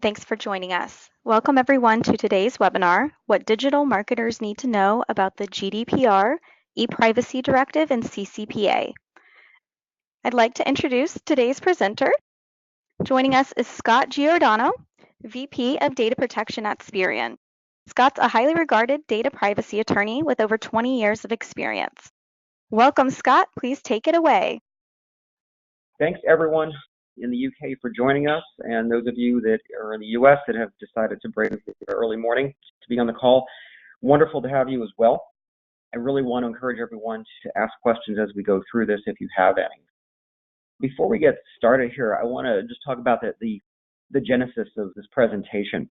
Thanks for joining us. Welcome everyone to today's webinar, What Digital Marketers Need to Know About the GDPR, ePrivacy Directive, and CCPA. I'd like to introduce today's presenter. Joining us is Scott Giordano, VP of Data Protection at Sperian. Scott's a highly regarded data privacy attorney with over 20 years of experience. Welcome, Scott. Please take it away. Thanks, everyone in the UK for joining us, and those of you that are in the US that have decided to brave the early morning to be on the call. Wonderful to have you as well. I really want to encourage everyone to ask questions as we go through this if you have any. Before we get started here, I want to just talk about the genesis of this presentation.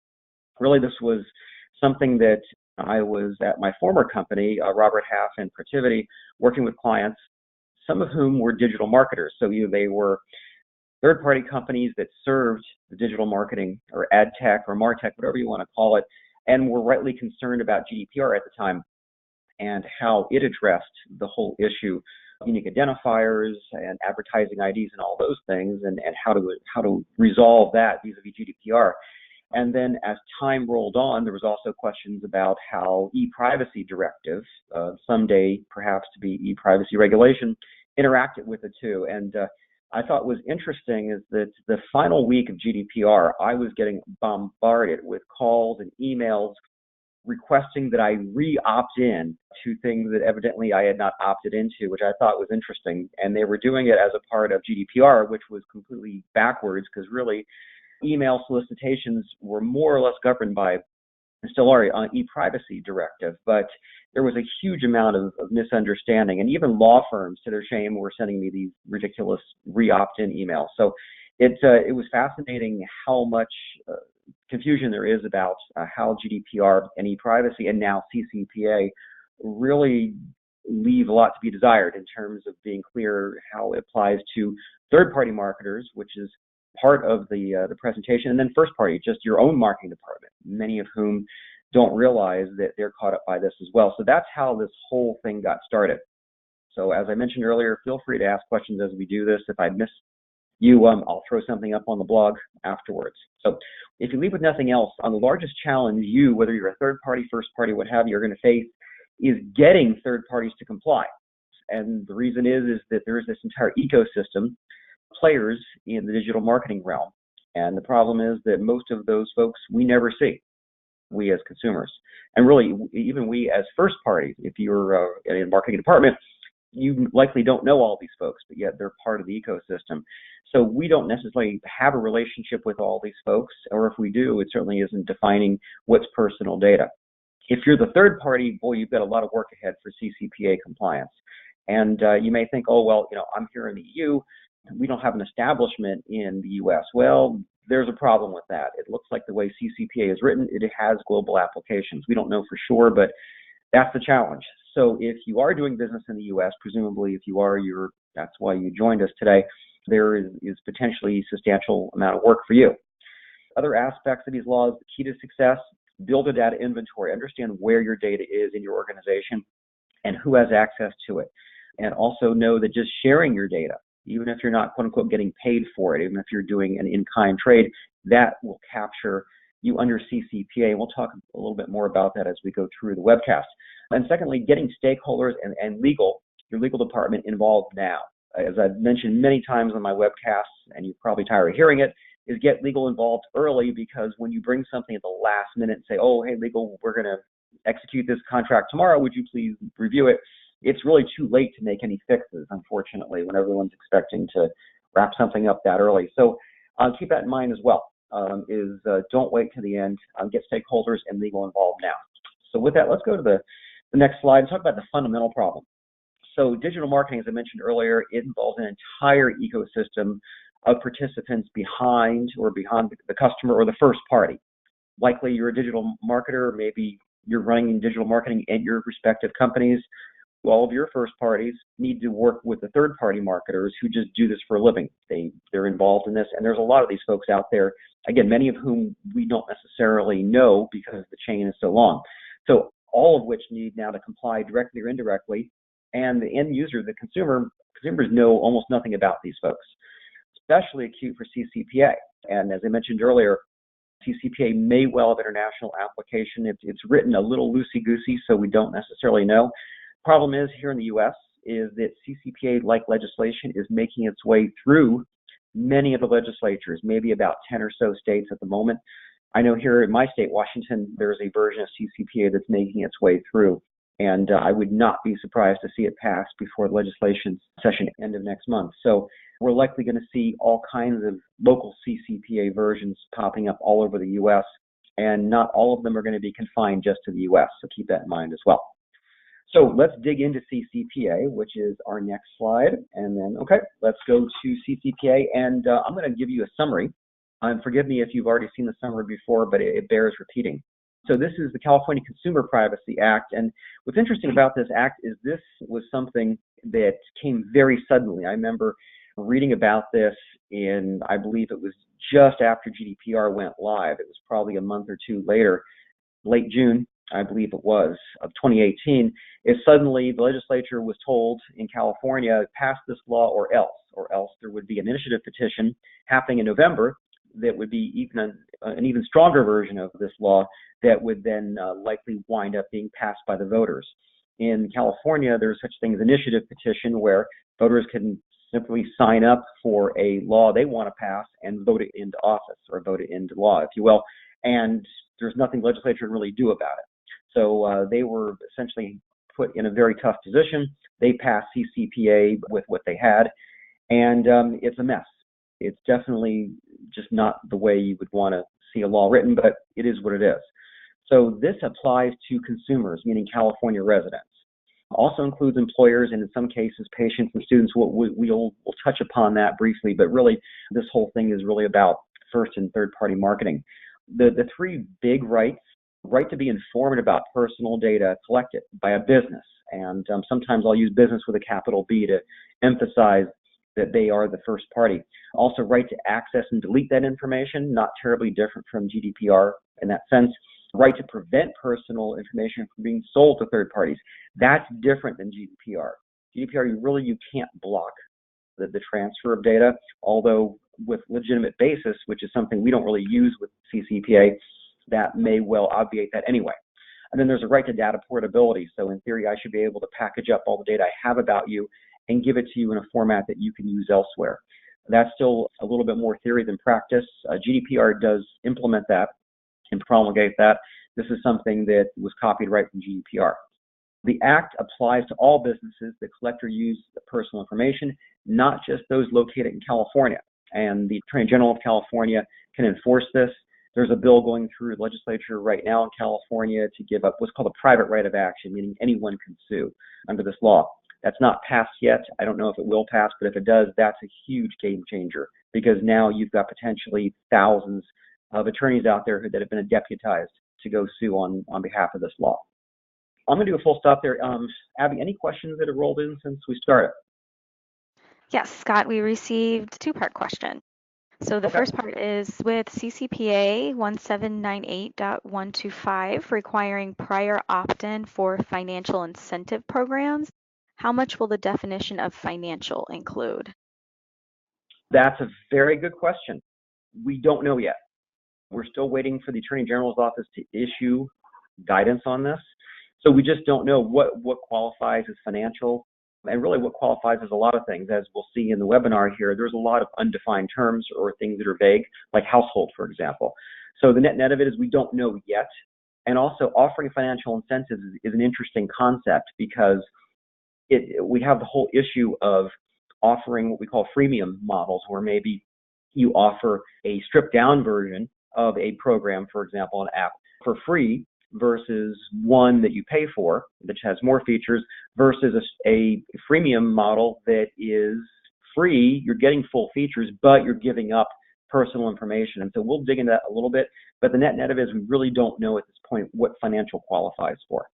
Really, this was something that I was at my former company, Robert Half and Protiviti, working with clients, some of whom were digital marketers. So either they were third-party companies that served the digital marketing or ad tech or martech, whatever you want to call it, and were rightly concerned about GDPR at the time and how it addressed the whole issue of unique identifiers and advertising IDs and all those things, and how to resolve that vis-a-vis GDPR. And then as time rolled on, there was also questions about how ePrivacy Directive, someday perhaps to be ePrivacy Regulation, interacted with the two. And I thought was interesting is that the final week of GDPR, I was getting bombarded with calls and emails requesting that I re-opt in to things that evidently I had not opted into, which I thought was interesting. And they were doing it as a part of GDPR, which was completely backwards because really email solicitations were more or less governed by, and still are, on ePrivacy Directive. But there was a huge amount of misunderstanding, and even law firms, to their shame, were sending me these ridiculous re-opt-in emails. So it was fascinating how much confusion there is about how GDPR and ePrivacy and now CCPA really leave a lot to be desired in terms of being clear how it applies to third-party marketers, which is part of the presentation, and then first party, just your own marketing department, many of whom don't realize that they're caught up by this as well. So that's how this whole thing got started. So as I mentioned earlier, feel free to ask questions as we do this. If I miss you, I'll throw something up on the blog afterwards. So if you leave with nothing else, on the largest challenge you, whether you're a third party, first party, what have you, are going to face is getting third parties to comply. And the reason is that there is this entire ecosystem players in the digital marketing realm. And the problem is that most of those folks we never see, we as consumers. And really, even we as first parties, if you're in a marketing department, you likely don't know all these folks, but yet they're part of the ecosystem. So we don't necessarily have a relationship with all these folks, or if we do, it certainly isn't defining what's personal data. If you're the third party, boy, you've got a lot of work ahead for CCPA compliance. And you may think, oh, well, I'm here in the EU, we don't have an establishment in the US. Well, there's a problem with that. It looks like the way CCPA is written, it has global applications. We don't know for sure, but that's the challenge. So if you are doing business in the US, presumably if you are, that's why you joined us today, there is potentially a substantial amount of work for you. Other aspects of these laws, the key to success, build a data inventory, understand where your data is in your organization and who has access to it. And also know that just sharing your data, even if you're not, quote unquote, getting paid for it, even if you're doing an in-kind trade, that will capture you under CCPA. And we'll talk a little bit more about that as we go through the webcast. And secondly, getting stakeholders and your legal department involved now. As I've mentioned many times on my webcasts, and you're probably tired of hearing it, is get legal involved early, because when you bring something at the last minute and say, oh, hey, legal, we're going to execute this contract tomorrow, would you please review it? It's really too late to make any fixes, unfortunately, when everyone's expecting to wrap something up that early. So keep that in mind as well, don't wait to the end. Get stakeholders and legal involved now. So with that, let's go to the next slide and talk about the fundamental problem. So digital marketing, as I mentioned earlier, it involves an entire ecosystem of participants behind the customer or the first party. Likely you're a digital marketer, maybe you're running digital marketing at your respective companies. All of your first parties need to work with the third party marketers who just do this for a living. They're involved in this, and there's a lot of these folks out there, again, many of whom we don't necessarily know because the chain is so long. So all of which need now to comply directly or indirectly, and the end user, the consumers know almost nothing about these folks, especially acute for CCPA. And as I mentioned earlier, CCPA may well have international application. It's written a little loosey-goosey, so we don't necessarily know. Problem is, here in the U.S., is that CCPA-like legislation is making its way through many of the legislatures, maybe about 10 or so states at the moment. I know here in my state, Washington, there's a version of CCPA that's making its way through, and I would not be surprised to see it pass before the legislation session end of next month. So we're likely going to see all kinds of local CCPA versions popping up all over the U.S., and not all of them are going to be confined just to the U.S., so keep that in mind as well. So let's dig into CCPA, which is our next slide, and then, let's go to CCPA, and I'm going to give you a summary. Forgive me if you've already seen the summary before, but it bears repeating. So this is the California Consumer Privacy Act, and what's interesting about this act is this was something that came very suddenly. I remember reading about this in, I believe it was just after GDPR went live. It was probably a month or two later, late June, I believe it was, of 2018, is suddenly the legislature was told in California, pass this law or else there would be an initiative petition happening in November that would be even an even stronger version of this law that would then likely wind up being passed by the voters. In California, there's such thing as initiative petition where voters can simply sign up for a law they want to pass and vote it into office, or vote it into law, if you will, and there's nothing the legislature can really do about it. So they were essentially put in a very tough position. They passed CCPA with what they had, and it's a mess. It's definitely just not the way you would want to see a law written, but it is what it is. So this applies to consumers, meaning California residents. Also includes employers, and in some cases, patients and students. We'll touch upon that briefly, but really, this whole thing is really about first and third party marketing. The three big rights: right to be informed about personal data collected by a business, and sometimes I'll use business with a capital B to emphasize that they are the first party. Also, right to access and delete that information, not terribly different from GDPR in that sense. Right to prevent personal information from being sold to third parties. That's different than GDPR. GDPR, you can't block the transfer of data, although with legitimate basis, which is something we don't really use with CCPA, that may well obviate that anyway. And then there's a right to data portability. So in theory, I should be able to package up all the data I have about you and give it to you in a format that you can use elsewhere. That's still a little bit more theory than practice. GDPR does implement that and promulgate that. This is something that was copied right from GDPR. The Act applies to all businesses that collect or use personal information, not just those located in California. And the Attorney General of California can enforce this. There's a bill going through the legislature right now in California to give up what's called a private right of action, meaning anyone can sue under this law. That's not passed yet. I don't know if it will pass, but if it does, that's a huge game changer, because now you've got potentially thousands of attorneys out there that have been deputized to go sue on behalf of this law. I'm going to do a full stop there. Abby, any questions that have rolled in since we started? Yes, Scott, we received a two-part question. So the first part is, with CCPA 1798.125 requiring prior opt-in for financial incentive programs, how much will the definition of financial include? That's a very good question. We don't know yet. We're still waiting for the Attorney General's office to issue guidance on this. So we just don't know what qualifies as financial, and really what qualifies as a lot of things. As we'll see in the webinar here, there's a lot of undefined terms or things that are vague, like household, for example. So the net of it is we don't know yet. And also offering financial incentives is an interesting concept, because we have the whole issue of offering what we call freemium models, where maybe you offer a stripped down version of a program, for example, an app, for free, versus one that you pay for, which has more features, versus a freemium model that is free. You're getting full features, but you're giving up personal information. And so we'll dig into that a little bit, but the net of it is we really don't know at this point what financial qualifies for.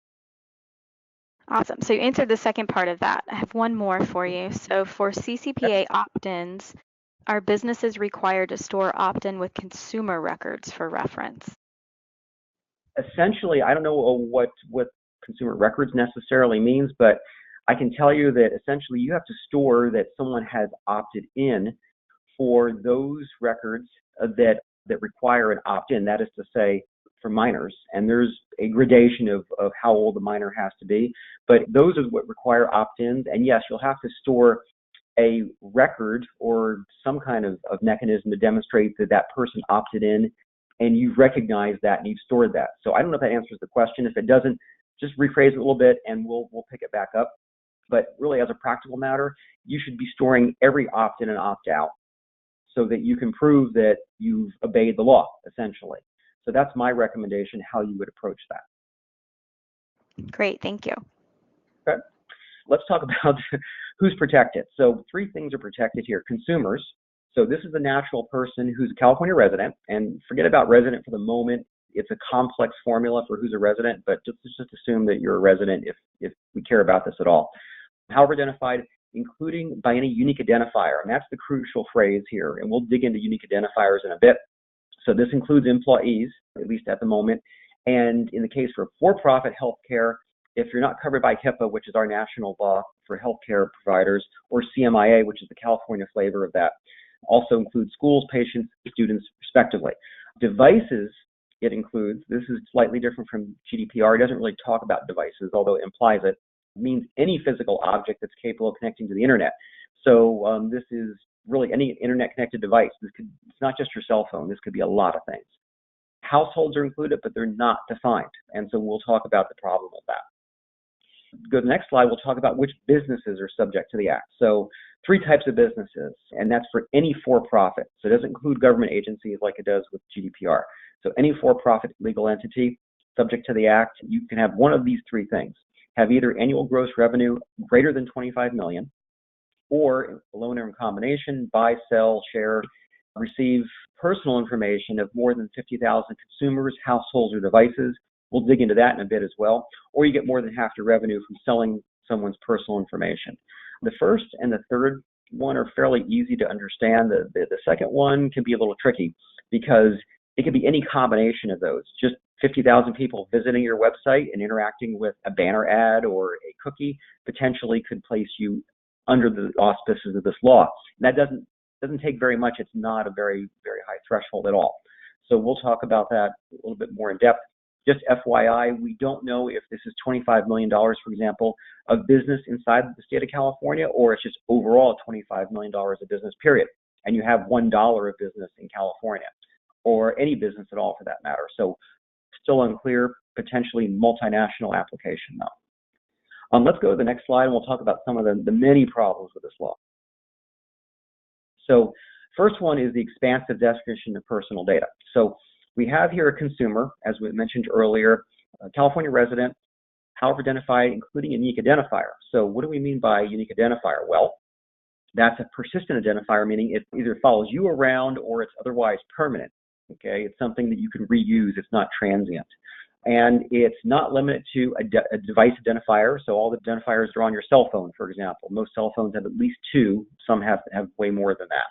Awesome. So you answered the second part of that. I have one more for you. So for CCPA opt-ins, are businesses required to store opt-in with consumer records for reference? Essentially, I don't know what consumer records necessarily means, but I can tell you that essentially you have to store that someone has opted in for those records that that require an opt-in, that is to say, for minors, and there's a gradation of how old the minor has to be, but those are what require opt-ins, and yes, you'll have to store a record or some kind of mechanism to demonstrate that that person opted in and you've recognized that and you've stored that. So I don't know if that answers the question. If it doesn't, just rephrase it a little bit and we'll pick it back up. But really, as a practical matter, you should be storing every opt-in and opt-out so that you can prove that you've obeyed the law, essentially. So that's my recommendation, how you would approach that. Great, thank you. Okay. Let's talk about who's protected. So 3 things are protected here. Consumers. So this is a natural person who's a California resident, and forget about resident for the moment. It's a complex formula for who's a resident, but just assume that you're a resident if we care about this at all. However identified, including by any unique identifier, and that's the crucial phrase here, and we'll dig into unique identifiers in a bit. So this includes employees, at least at the moment, and in the case for for-profit healthcare, if you're not covered by HIPAA, which is our national law for healthcare providers, or CMIA, which is the California flavor of that, also includes schools, patients, students, respectively. Devices, it includes, this is slightly different from GDPR. It doesn't really talk about devices, although it implies it. It means any physical object that's capable of connecting to the internet. So this is really any internet-connected device. It's not just your cell phone. This could be a lot of things. Households are included, but they're not defined, and so we'll talk about the problem of that. Go to the next slide, we'll talk about which businesses are subject to the Act. So 3 types of businesses, and that's for any for-profit. So it doesn't include government agencies like it does with GDPR. So any for-profit legal entity subject to the Act, you can have one of these 3 things. Have either annual gross revenue greater than $25 million, or loan or in combination, buy, sell, share, receive personal information of more than 50,000 consumers, households, or devices. We'll dig into that in a bit as well. Or you get more than half your revenue from selling someone's personal information. The first and the third one are fairly easy to understand. The second one can be a little tricky because it can be any combination of those. Just 50,000 people visiting your website and interacting with a banner ad or a cookie potentially could place you under the auspices of this law. And that doesn't take very much. It's not a very, very high threshold at all. So we'll talk about that a little bit more in depth. Just FYI, we don't know if this is $25 million, for example, of business inside the state of California, or it's just overall $25 million of business, period. And you have $1 of business in California, or any business at all for that matter. So still unclear, potentially multinational application though. Let's go to the next slide and we'll talk about some of the many problems with this law. So first one is the expansive definition of personal data. So we have here a consumer, as we mentioned earlier, a California resident, however identified, including a unique identifier. So what do we mean by unique identifier? Well, that's a persistent identifier, meaning it either follows you around or it's otherwise permanent. Okay, it's something that you can reuse. It's not transient. And it's not limited to a device identifier. So all the identifiers are on your cell phone, for example. Most cell phones have at least 2. Some have way more than that.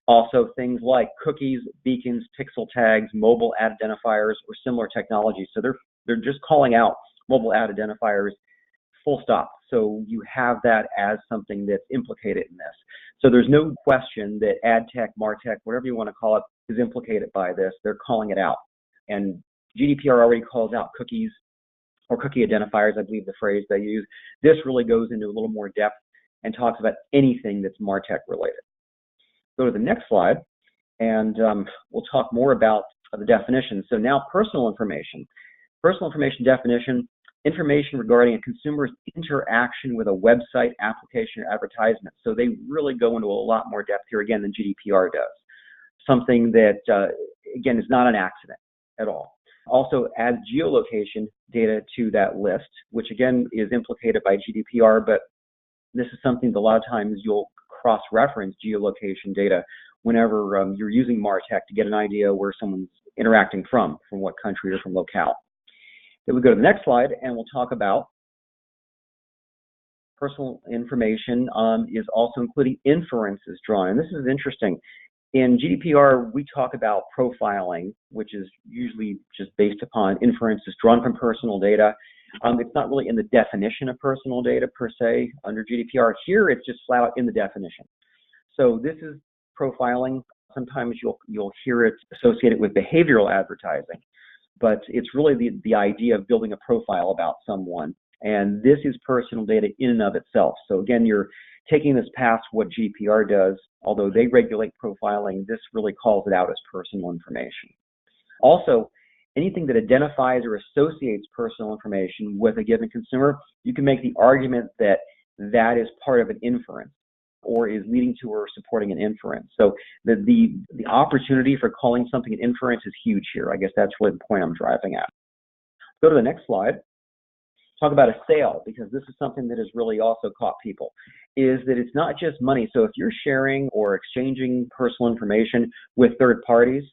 Also, things like cookies, beacons, pixel tags, mobile ad identifiers, or similar technologies. So they're just calling out mobile ad identifiers, full stop. So you have that as something that's implicated in this. So there's no question that ad tech, martech, whatever you want to call it, is implicated by this. They're calling it out. And GDPR already calls out cookies or cookie identifiers, I believe the phrase they use. This really goes into a little more depth and talks about anything that's martech related. Go to the next slide, and we'll talk more about the definition. So now personal information. Personal information definition, information regarding a consumer's interaction with a website, application, or advertisement. So they really go into a lot more depth here, again, than GDPR does. Something that, again, is not an accident at all. Also adds geolocation data to that list, which again is implicated by GDPR, but this is something that a lot of times you'll cross-reference geolocation data whenever you're using MarTech to get an idea where someone's interacting from what country or from locale. Then we go to the next slide and we'll talk about personal information is also including inferences drawn. And this is interesting. In GDPR, we talk about profiling, which is usually just based upon inferences drawn from personal data. It's not really in the definition of personal data per se under GDPR. Here, it's just flat out in the definition. So this is profiling. Sometimes you'll hear it associated with behavioral advertising, but it's really the idea of building a profile about someone. And this is personal data in and of itself. So again, you're taking this past what GDPR does. Although they regulate profiling, this really calls it out as personal information. Also, anything that identifies or associates personal information with a given consumer, you can make the argument that that is part of an inference or is leading to or supporting an inference. So the opportunity for calling something an inference is huge here. I guess that's really the point I'm driving at. Go to the next slide. Talk about a sale, because this is something that has really also caught people, is that it's not just money. So if you're sharing or exchanging personal information with third parties,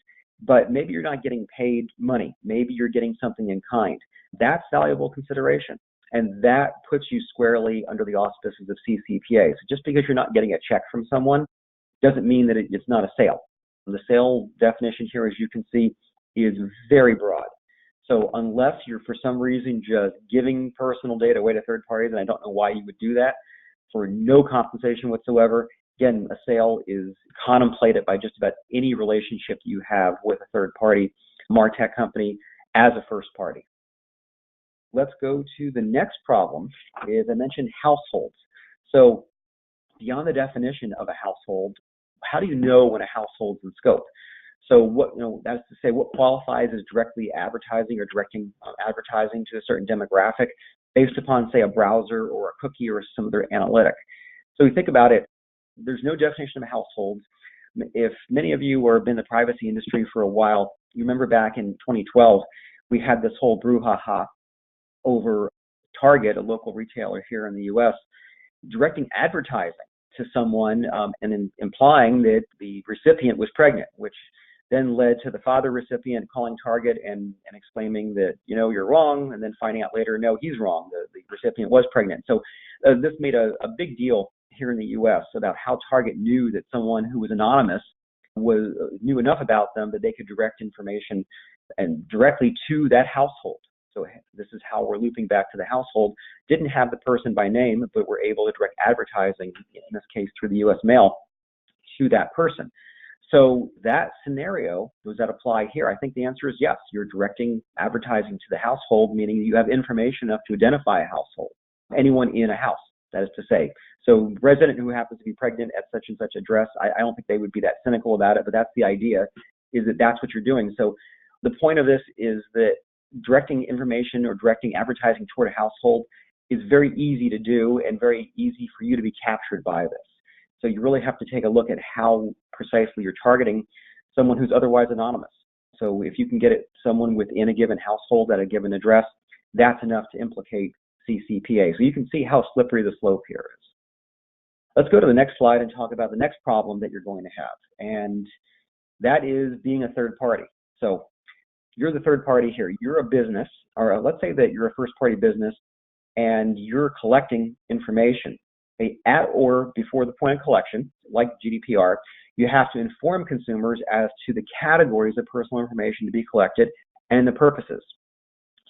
but maybe you're not getting paid money, maybe you're getting something in kind, that's valuable consideration. And that puts you squarely under the auspices of CCPA. So just because you're not getting a check from someone doesn't mean that it's not a sale. The sale definition here, as you can see, is very broad. So unless you're for some reason just giving personal data away to third parties, and I don't know why you would do that, for no compensation whatsoever, again, a sale is contemplated by just about any relationship you have with a third party MarTech company as a first party. Let's go to the next problem. Is I mentioned households. So beyond the definition of a household, how do you know when a household's in scope? So what, that's to say, what qualifies as directly advertising or directing advertising to a certain demographic based upon, say, a browser or a cookie or some other analytic. So we think about it, there's no definition of households. If many of you have been in the privacy industry for a while, you remember back in 2012, we had this whole brouhaha over Target, a local retailer here in the U.S., directing advertising to someone and implying that the recipient was pregnant, which then led to the father recipient calling Target and exclaiming that, you're wrong, and then finding out later, no, he's wrong. The recipient was pregnant. So this made a big deal here in the U.S. about how Target knew that someone who was anonymous knew enough about them that they could direct information and directly to that household. So this is how we're looping back to the household. Didn't have the person by name, but were able to direct advertising, in this case through the U.S. mail, to that person. So that scenario, does that apply here? I think the answer is yes. You're directing advertising to the household, meaning you have information enough to identify a household, anyone in a house, that is to say. So resident who happens to be pregnant at such and such address, I don't think they would be that cynical about it, but that's the idea, is that that's what you're doing. So the point of this is that directing information or directing advertising toward a household is very easy to do and very easy for you to be captured by this. So you really have to take a look at how precisely you're targeting someone who's otherwise anonymous. So if you can get it someone within a given household at a given address, that's enough to implicate CCPA. So you can see how slippery the slope here is. Let's go to the next slide and talk about the next problem that you're going to have, and that is being a third party. So you're the third party here. You're a business, or let's say that you're a first party business and you're collecting information. At or before the point of collection, like GDPR, you have to inform consumers as to the categories of personal information to be collected and the purposes.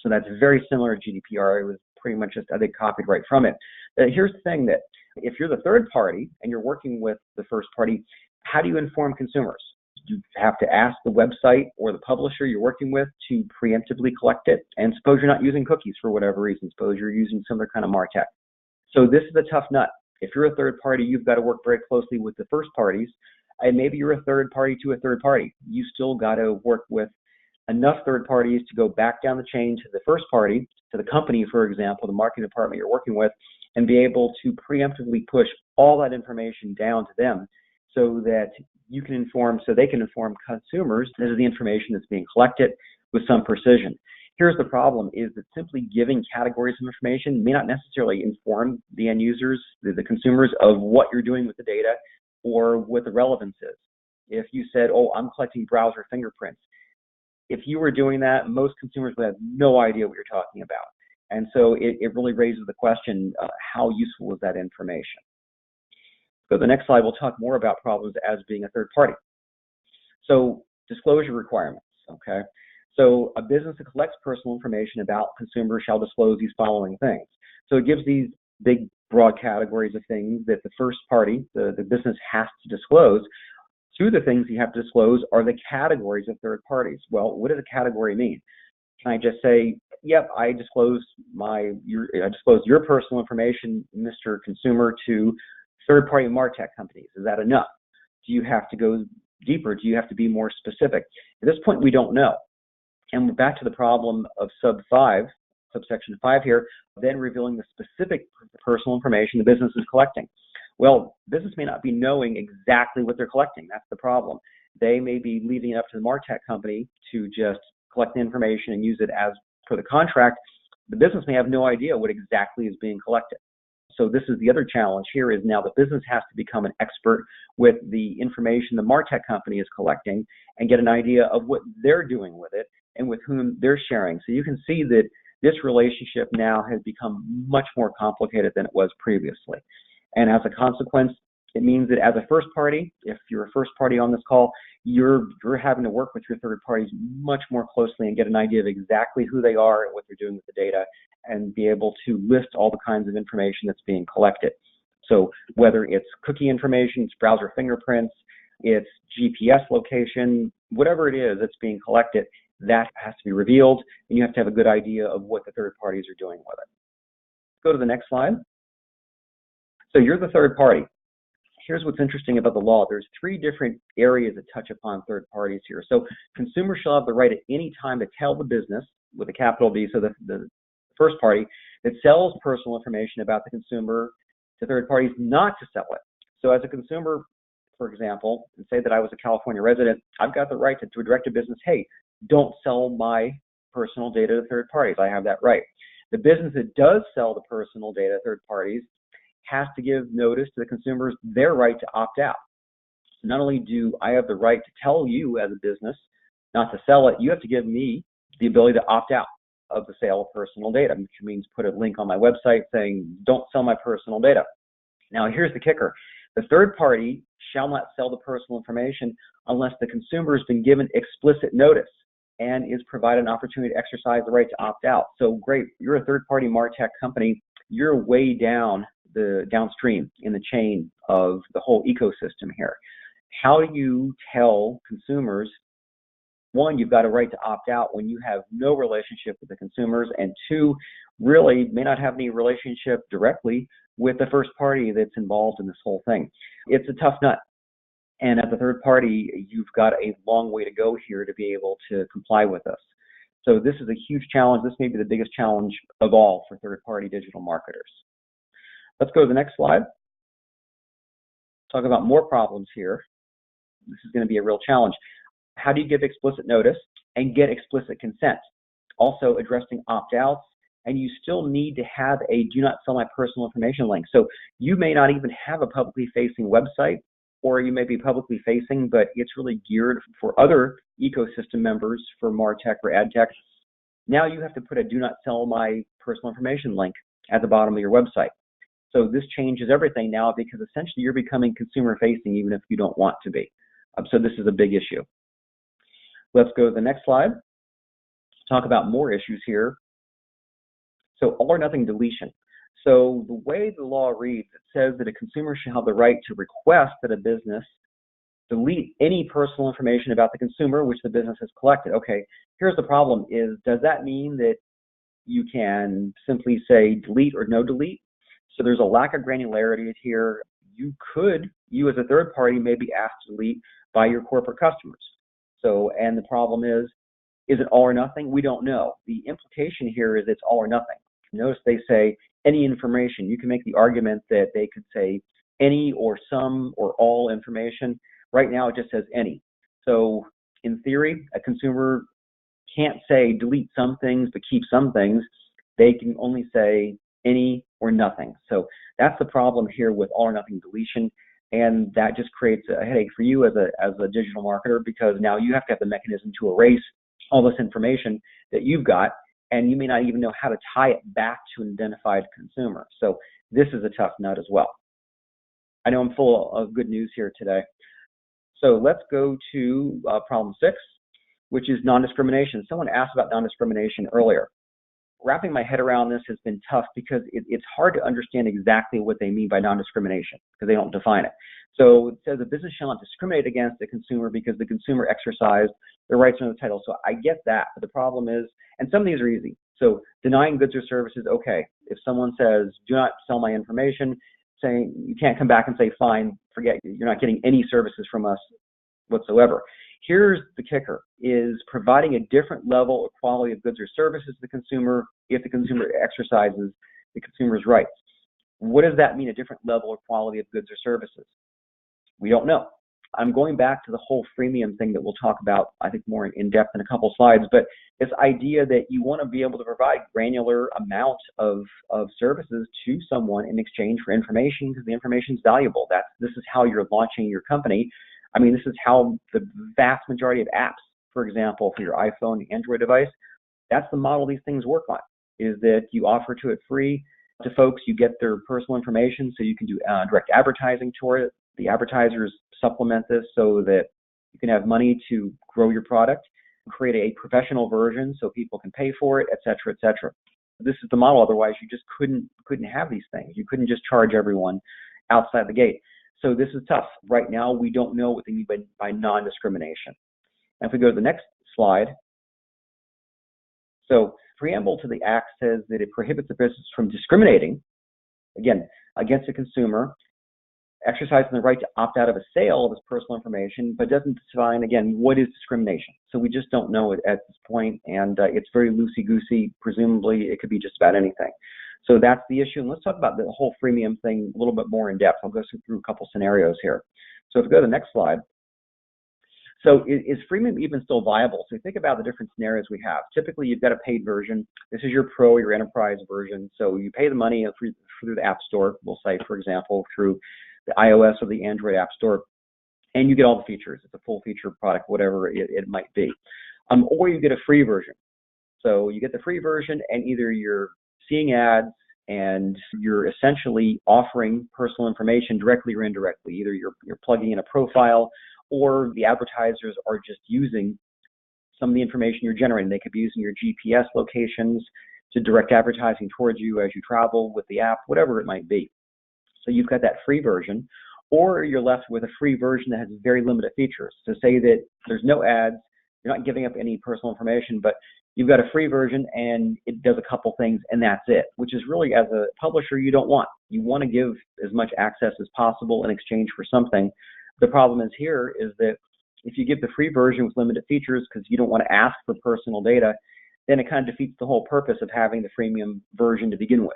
So that's very similar to GDPR. It was pretty much just, I think, copied right from it. Here's the thing, that if you're the third party and you're working with the first party, how do you inform consumers? You have to ask the website or the publisher you're working with to preemptively collect it. And suppose you're not using cookies for whatever reason. Suppose you're using some other kind of MarTech. So this is a tough nut. If you're a third party, you've got to work very closely with the first parties, and maybe you're a third party to a third party. You still got to work with enough third parties to go back down the chain to the first party, to the company, for example, the marketing department you're working with, and be able to preemptively push all that information down to them so that you can inform, so they can inform consumers this is the information that's being collected with some precision. Here's the problem, is that simply giving categories of information may not necessarily inform the end users, the consumers, of what you're doing with the data or what the relevance is. If you said, oh, I'm collecting browser fingerprints, if you were doing that, most consumers would have no idea what you're talking about. And so it really raises the question, how useful is that information? So the next slide, we'll talk more about problems as being a third party. So disclosure requirements, okay? So a business that collects personal information about consumers shall disclose these following things. So it gives these big, broad categories of things that the first party, the business, has to disclose Two of the things you have to disclose are the categories of third parties. Well, what does a category mean? Can I just say, yep, I disclose your personal information, Mr. Consumer, to third-party MarTech companies? Is that enough? Do you have to go deeper? Do you have to be more specific? At this point, we don't know. And we're back to the problem of subsection 5 here, then revealing the specific personal information the business is collecting. Well, business may not be knowing exactly what they're collecting. That's the problem. They may be leaving it up to the MarTech company to just collect the information and use it as per the contract. The business may have no idea what exactly is being collected. So this is the other challenge here, is now the business has to become an expert with the information the MarTech company is collecting and get an idea of what they're doing with it and with whom they're sharing. So you can see that this relationship now has become much more complicated than it was previously. And as a consequence, it means that as a first party, if you're a first party on this call, you're having to work with your third parties much more closely and get an idea of exactly who they are and what they're doing with the data, and be able to list all the kinds of information that's being collected. So whether it's cookie information, it's browser fingerprints, it's GPS location, whatever it is that's being collected, that has to be revealed, and you have to have a good idea of what the third parties are doing with it. Go to the next slide. So you're the third party. Here's what's interesting about the law. There's 3 different areas that touch upon third parties here. So consumers shall have the right at any time to tell the business, with a capital B, so the first party, that sells personal information about the consumer to third parties not to sell it. So as a consumer, for example, and say that I was a California resident, I've got the right to direct a business, hey, don't sell my personal data to third parties. I have that right. The business that does sell the personal data to third parties has to give notice to the consumers their right to opt out. So not only do I have the right to tell you as a business not to sell it, you have to give me the ability to opt out of the sale of personal data, which means put a link on my website saying, don't sell my personal data. Now, here's the kicker. The third party shall not sell the personal information unless the consumer has been given explicit notice and is provided an opportunity to exercise the right to opt out. So great, you're a third-party MarTech company, you're way downstream in the chain of the whole ecosystem here. How do you tell consumers, one, you've got a right to opt out when you have no relationship with the consumers, and two, really may not have any relationship directly with the first party that's involved in this whole thing? It's a tough nut. And as a third party, you've got a long way to go here to be able to comply with this. So this is a huge challenge. This may be the biggest challenge of all for third-party digital marketers. Let's go to the next slide. Talk about more problems here. This is going to be a real challenge. How do you give explicit notice and get explicit consent? Also addressing opt-outs, and you still need to have a do not sell my personal information link. So you may not even have a publicly facing website, or you may be publicly facing, but it's really geared for other ecosystem members, for MarTech or AdTech. Now you have to put a do not sell my personal information link at the bottom of your website. So this changes everything now, because essentially you're becoming consumer facing even if you don't want to be. So this is a big issue. Let's go to the next slide. Talk about more issues here. So all or nothing deletion. So the way the law reads, it says that a consumer shall have the right to request that a business delete any personal information about the consumer which the business has collected. Okay, here's the problem is, does that mean that you can simply say delete or no delete? So there's a lack of granularity here. You as a third party may be asked to delete by your corporate customers. So, and the problem is it all or nothing? We don't know. The implication here is it's all or nothing. Notice they say any information. You can make the argument that they could say any or some or all information. Right now it just says any. So in theory, a consumer can't say delete some things but keep some things. They can only say any or nothing. So that's the problem here with all or nothing deletion, and that just creates a headache for you as a digital marketer, because now you have to have the mechanism to erase all this information that you've got, and you may not even know how to tie it back to an identified consumer. So this is a tough nut as well. I know I'm full of good news here today. So let's go to problem 6, which is non-discrimination. Someone asked about non-discrimination earlier. wrapping my head around this has been tough because it's hard to understand exactly what they mean by non-discrimination because they don't define it. So it says a business shall not discriminate against a consumer because the consumer exercised their rights under the title. So I get that, but the problem is, and some of these are easy. So denying goods or services, okay. If someone says, do not sell my information, saying you can't come back and say, fine, forget, you're not getting any services from us whatsoever. Here's the kicker, is providing a different level of quality of goods or services to the consumer if the consumer exercises the consumer's rights. What does that mean, a different level of quality of goods or services? We don't know. I'm going back to the whole freemium thing that we'll talk about, I think, more in depth in a couple slides, but this idea that you want to be able to provide granular amount of services to someone in exchange for information because the information is valuable. This is how you're launching your company. I mean, this is how the vast majority of apps, for example, for your iPhone, Android device, that's the model these things work on, is that you offer to it free to folks, you get their personal information so you can do direct advertising toward it. The advertisers supplement this so that you can have money to grow your product, create a professional version so people can pay for it, et cetera, et cetera. This is the model. Otherwise, you just couldn't have these things. You couldn't just charge everyone outside the gate. So this is tough. Right now, we don't know what they mean by non-discrimination. And if we go to the next slide, so preamble to the Act says that it prohibits the business from discriminating, again, against a consumer, exercising the right to opt out of a sale of his personal information, but doesn't define, again, what is discrimination. So we just don't know it at this point, and it's very loosey-goosey. Presumably, it could be just about anything. So that's the issue. And let's talk about the whole freemium thing a little bit more in depth. I'll go through a couple scenarios here. So if we go to the next slide. So is freemium even still viable? So think about the different scenarios we have. Typically, you've got a paid version. This is your pro, your enterprise version. So you pay the money through the App Store, we'll say, for example, through the iOS or the Android App Store, and you get all the features. It's a full feature product, whatever it might be. Or you get a free version. So you get the free version, and either you're seeing ads and you're essentially offering personal information directly or indirectly. Either you're plugging in a profile, or the advertisers are just using some of the information you're generating. They could be using your GPS locations to direct advertising towards you as you travel with the app, whatever it might be. So you've got that free version, or you're left with a free version that has very limited features. So say that there's no ads, you're not giving up any personal information, but you've got a free version and it does a couple things and that's it, which is really, as a publisher, you don't want. You want to give as much access as possible in exchange for something. The problem is here is that if you give the free version with limited features because you don't want to ask for personal data, then it kind of defeats the whole purpose of having the freemium version to begin with.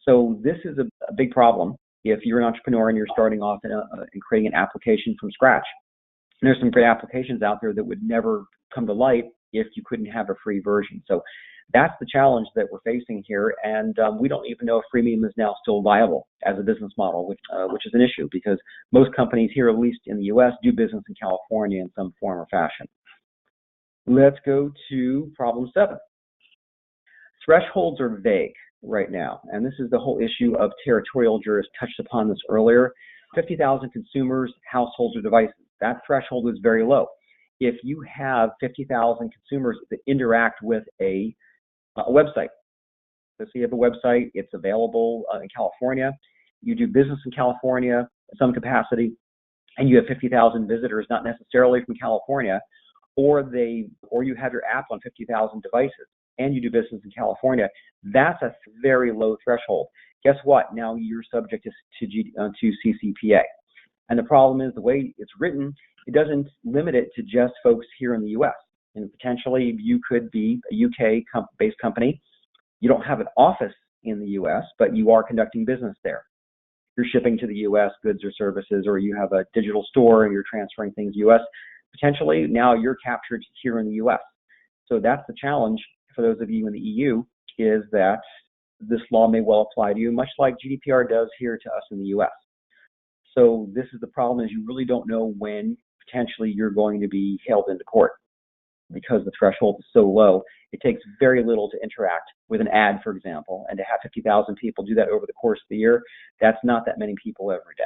So this is a big problem if you're an entrepreneur and you're starting off in creating an application from scratch. And there's some great applications out there that would never come to light if you couldn't have a free version. So that's the challenge that we're facing here, and we don't even know if freemium is now still viable as a business model, which is an issue because most companies here, at least in the U.S., do business in California in some form or fashion. Let's go to problem 7. Thresholds are vague right now, and this is the whole issue of territorial jurisdiction. Touched upon this earlier. 50,000 consumers, households, or devices. That threshold is very low. If you have 50,000 consumers that interact with a website, so you have a website, it's available in California, you do business in California in some capacity, and you have 50,000 visitors, not necessarily from California, or you have your app on 50,000 devices, and you do business in California, that's a very low threshold. Guess what? Now you're subject to CCPA. And the problem is the way it's written, it doesn't limit it to just folks here in the U.S. And potentially you could be a UK-based company. You don't have an office in the U.S., but you are conducting business there. You're shipping to the U.S. goods or services, or you have a digital store and you're transferring things to the U.S. Potentially now you're captured here in the U.S. So that's the challenge for those of you in the EU, is that this law may well apply to you, much like GDPR does here to us in the U.S. So this is the problem, is you really don't know when potentially you're going to be hailed into court because the threshold is so low. It takes very little to interact with an ad, for example, and to have 50,000 people do that over the course of the year, that's not that many people every day.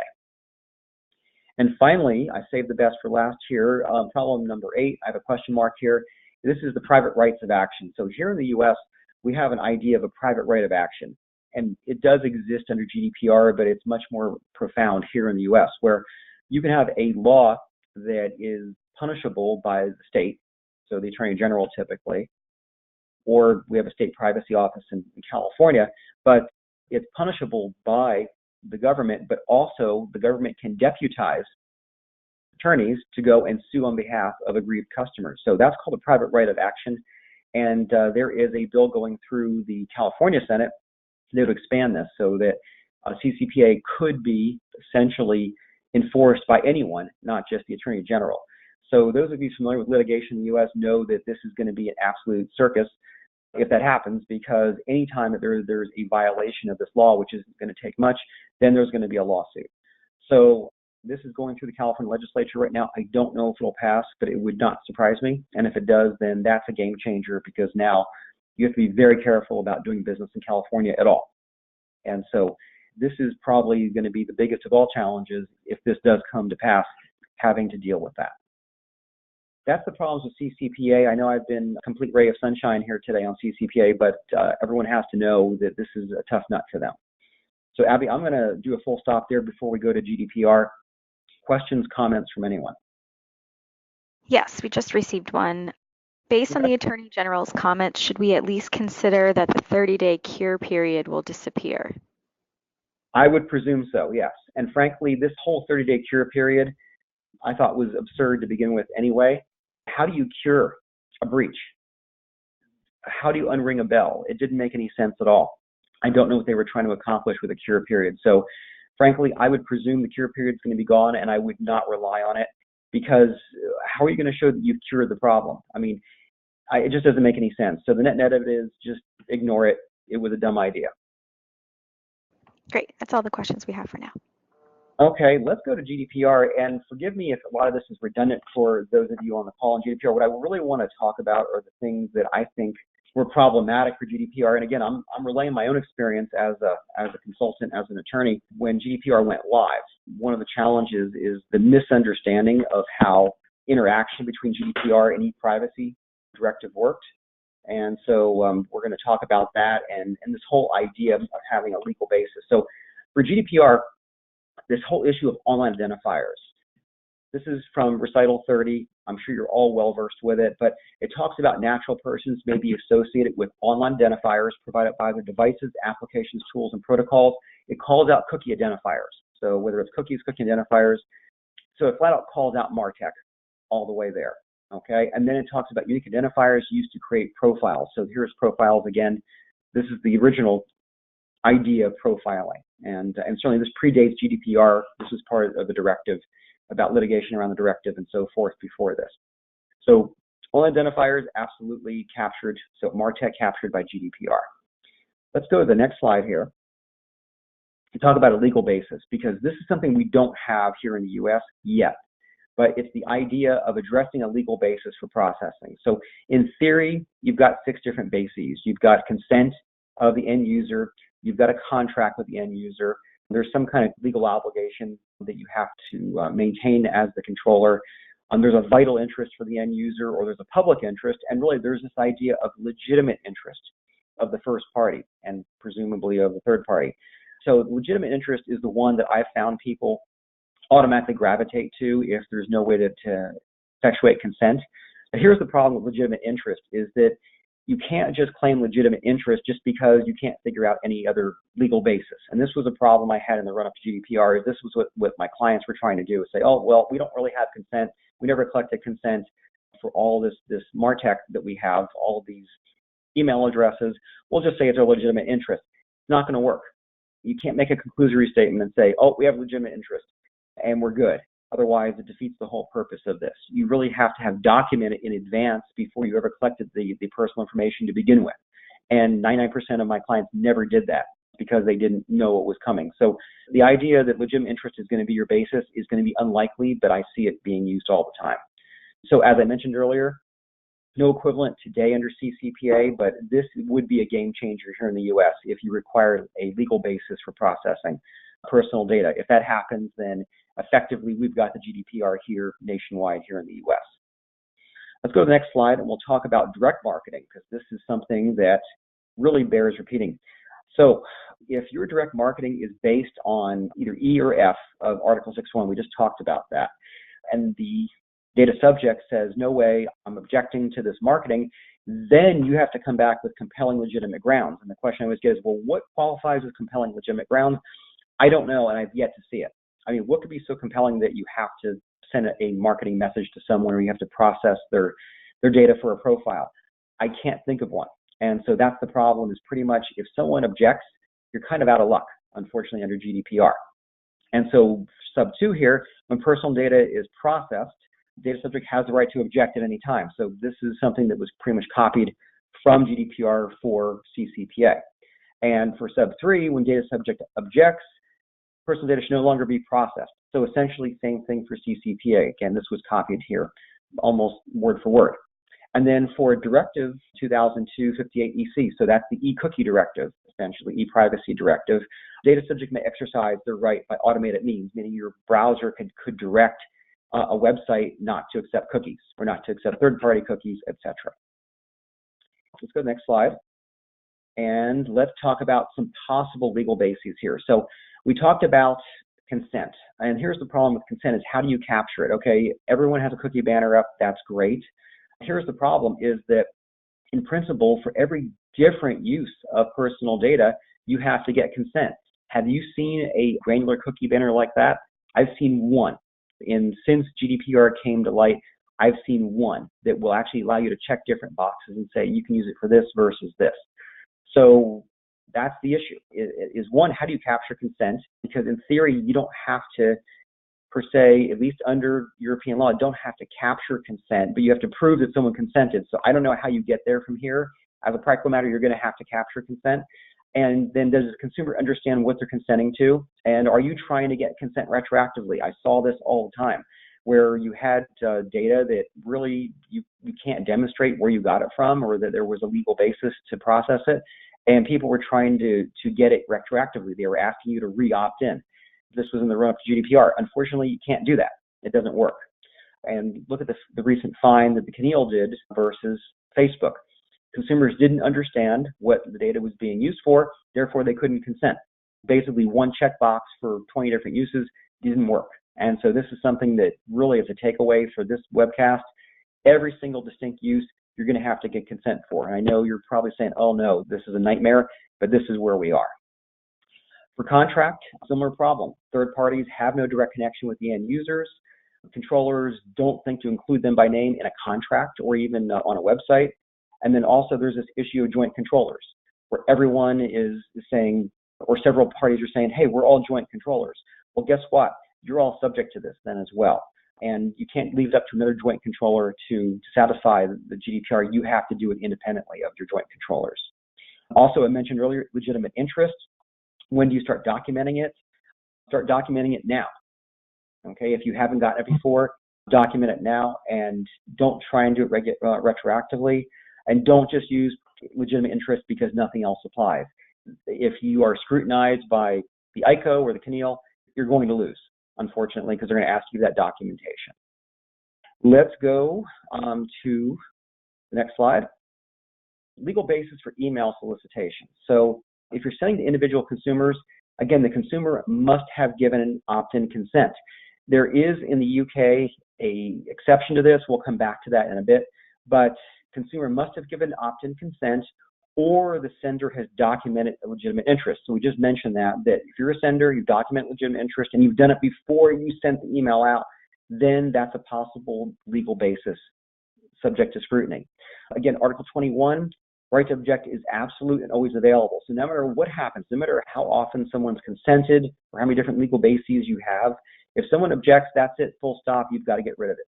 And finally, I saved the best for last here, problem number 8, I have a question mark here. This is the private rights of action. So here in the U.S., we have an idea of a private right of action. And it does exist under GDPR, but it's much more profound here in the US, where you can have a law that is punishable by the state, so the Attorney General typically, or we have a state privacy office in California, but it's punishable by the government, but also the government can deputize attorneys to go and sue on behalf of aggrieved customers. So that's called a private right of action. And there is a bill going through the California Senate that would expand this so that CCPA could be essentially enforced by anyone, not just the Attorney General. So those of you familiar with litigation in the U.S. know that this is going to be an absolute circus if that happens, because anytime that there's a violation of this law, which isn't going to take much, then there's going to be a lawsuit. So this is going through the California legislature right now. I don't know if it'll pass, but it would not surprise me. And if it does, then that's a game changer, because now you have to be very careful about doing business in California at all. And so this is probably going to be the biggest of all challenges if this does come to pass, having to deal with that. That's the problems with CCPA. I know I've been a complete ray of sunshine here today on CCPA, but everyone has to know that this is a tough nut for them. So Abby, I'm going to do a full stop there before we go to GDPR. Questions, comments from anyone? Yes, we just received one. Based on the Attorney General's comments, should we at least consider that the 30-day cure period will disappear? I would presume so, yes. And frankly, this whole 30-day cure period I thought was absurd to begin with anyway. How do you cure a breach? How do you unring a bell? It didn't make any sense at all. I don't know what they were trying to accomplish with a cure period. So frankly, I would presume the cure period is going to be gone, and I would not rely on it, because how are you going to show that you've cured the problem? I mean, it just doesn't make any sense. So the net of it is just ignore it. It was a dumb idea. Great. That's all the questions we have for now. Okay, let's go to GDPR, and forgive me if a lot of this is redundant for those of you on the call on GDPR. What I really want to talk about are the things that I think were problematic for GDPR. And again, I'm relaying my own experience as a consultant, as an attorney. When GDPR went live, one of the challenges is the misunderstanding of how interaction between GDPR and ePrivacy Directive worked. And so we're going to talk about that and this whole idea of having a legal basis. So for GDPR, this whole issue of online identifiers. This is from Recital 30. I'm sure you're all well versed with it, but it talks about natural persons may be associated with online identifiers provided by their devices, applications, tools, and protocols. It calls out cookie identifiers. So whether it's cookies, cookie identifiers. So it flat out calls out MarTech all the way there. Okay, and then it talks about unique identifiers used to create profiles. So here's profiles again. This is the original idea of profiling, and certainly this predates GDPR. This was part of the directive about litigation around the directive and so forth before this. So all identifiers absolutely captured. So MarTech captured by GDPR. Let's go to the next slide here and talk about a legal basis, because this is something we don't have here in the US yet. But it's the idea of addressing a legal basis for processing. So in theory, you've got 6 different bases. You've got consent of the end user. You've got a contract with the end user. There's some kind of legal obligation that you have to maintain as the controller. There's a vital interest for the end user, or there's a public interest. And really, there's this idea of legitimate interest of the first party and presumably of the third party. So legitimate interest is the one that I've found people automatically gravitate to if there's no way to effectuate consent. But here's the problem with legitimate interest is that you can't just claim legitimate interest just because you can't figure out any other legal basis. And this was a problem I had in the run-up to GDPR. This was what my clients were trying to do, is say, oh, well, we don't really have consent. We never collected consent for all this MarTech that we have, all of these email addresses. We'll just say it's a legitimate interest. It's not going to work. You can't make a conclusory statement and say, oh, we have legitimate interest and we're good. Otherwise, it defeats the whole purpose of this. You really have to have documented in advance before you ever collected the personal information to begin with. And 99% of my clients never did that because they didn't know what was coming. So the idea that legitimate interest is going to be your basis is going to be unlikely, but I see it being used all the time. So as I mentioned earlier, no equivalent today under CCPA, but this would be a game changer here in the US if you require a legal basis for processing personal data. If that happens, then effectively we've got the GDPR here nationwide here in the US. Let's go to the next slide and we'll talk about direct marketing, because this is something that really bears repeating. So if your direct marketing is based on either E or F of Article 6.1, we just talked about that, and the data subject says, no way, I'm objecting to this marketing, then you have to come back with compelling legitimate grounds. And the question I always get is, well, what qualifies as compelling legitimate grounds? I don't know, and I've yet to see it. I mean, what could be so compelling that you have to send a marketing message to someone, or you have to process their data for a profile? I can't think of one. And so that's the problem, is pretty much if someone objects, you're kind of out of luck, unfortunately, under GDPR. And so sub 2 here, when personal data is processed, data subject has the right to object at any time. So this is something that was pretty much copied from GDPR for CCPA. And for sub 3, when data subject objects, personal data should no longer be processed. So essentially same thing for CCPA. Again, this was copied here, almost word for word. And then for Directive 2002/58/EC, so that's the e-cookie directive, essentially ePrivacy Directive, data subject may exercise their right by automated means, meaning your browser could direct a website not to accept cookies or not to accept third-party cookies, etc. Let's go to the next slide. And let's talk about some possible legal bases here. So we talked about consent. And here's the problem with consent, is how do you capture it? Okay, everyone has a cookie banner up. That's great. Here's the problem, is that in principle, for every different use of personal data, you have to get consent. Have you seen a granular cookie banner like that? I've seen one. And since GDPR came to light, I've seen one that will actually allow you to check different boxes and say you can use it for this versus this. So that's the issue, is one, how do you capture consent? Because in theory, you don't have to, per se, at least under European law, don't have to capture consent, but you have to prove that someone consented. So I don't know how you get there from here. As a practical matter, you're going to have to capture consent. And then does the consumer understand what they're consenting to? And are you trying to get consent retroactively? I saw this all the time, where you had data that really you can't demonstrate where you got it from, or that there was a legal basis to process it, and people were trying to get it retroactively. They were asking you to re-opt in. This was in the run-up to GDPR. Unfortunately, you can't do that. It doesn't work. And look at the recent fine that the CNIL did versus Facebook. Consumers didn't understand what the data was being used for, therefore they couldn't consent. Basically, one checkbox for 20 different uses didn't work. And so this is something that really is a takeaway for this webcast. Every single distinct use, you're going to have to get consent for. And I know you're probably saying, oh no, this is a nightmare, but this is where we are. For contract, similar problem. Third parties have no direct connection with the end users. Controllers don't think to include them by name in a contract or even on a website. And then also there's this issue of joint controllers, where everyone is saying, or several parties are saying, hey, we're all joint controllers. Well, guess what? You're all subject to this then as well. And you can't leave it up to another joint controller to satisfy the GDPR. You have to do it independently of your joint controllers. Also, I mentioned earlier, legitimate interest. When do you start documenting it? Start documenting it now. Okay, if you haven't gotten it before, document it now, and don't try and do it retroactively. And don't just use legitimate interest because nothing else applies. If you are scrutinized by the ICO or the CNIL, you're going to lose, unfortunately, because they're going to ask you that documentation. Let's go to the next slide. Legal basis for email solicitation. So if you're sending to individual consumers, again, the consumer must have given an opt-in consent. There is in the UK an exception to this. We'll come back to that in a bit, but consumer must have given opt-in consent, or the sender has documented a legitimate interest. So we just mentioned that if you're a sender, you document legitimate interest, and you've done it before you sent the email out, then that's a possible legal basis subject to scrutiny. Again, Article 21, right to object is absolute and always available. So no matter what happens, no matter how often someone's consented or how many different legal bases you have, if someone objects, that's it, full stop, you've got to get rid of it.